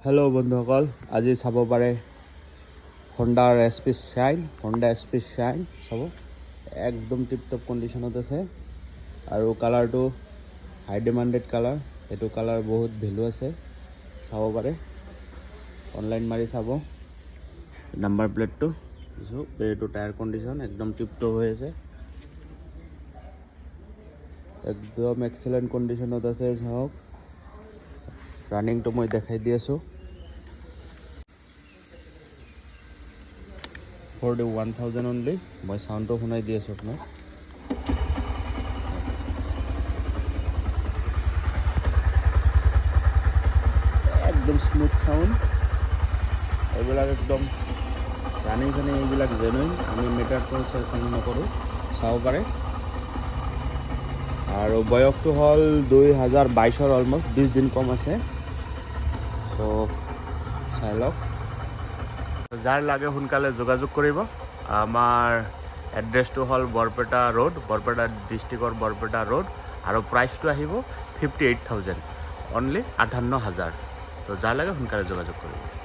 Hello' বন্ধুসকল, আজি চাব পাৰে হণ্ডা এছপি শ্বাইন চাব একদম টিপটপ কণ্ডিশ্যনত আছে আৰু কালাৰটো হাই ডিমাণ্ডেড কালাৰ। এইটো কালাৰ বহুত ভেলু আছে, চাব পাৰে, অনলাইন মাৰি চাব। নাম্বাৰ প্লেটটো এইটো টায়াৰ কণ্ডিশ্যন একদম টিপটপ হৈ আছে, একদম এক্সেলেণ্ট কণ্ডিশ্যনত আছে। চাওক ৰানিংটো মই দেখাই দি আছোঁ। 41,000 অনলি। মই চাউণ্ডটো শুনাই দি আছোঁ আপোনাক। একদম স্মুথ চাউণ্ড, এইবিলাক একদম ৰানিং চানিং এইবিলাক জেনুইন। আমি মিটাৰটো চেলফোন নকৰোঁ, চাব পাৰে। আৰু বয়সটো হ'ল 2022 অলমষ্ট 20 দিন কম আছে। চ' চাই লওক, যাৰ লাগে সোনকালে যোগাযোগ কৰিব। আমাৰ এড্ৰেছটো হ'ল বৰপেটা ৰোড, বৰপেটা ডিষ্ট্ৰিক্টৰ বৰপেটা ৰোড, আৰু প্ৰাইচটো আহিব 58,000 অনলি 58,000। তো যাৰ লাগে সোনকালে যোগাযোগ কৰিব।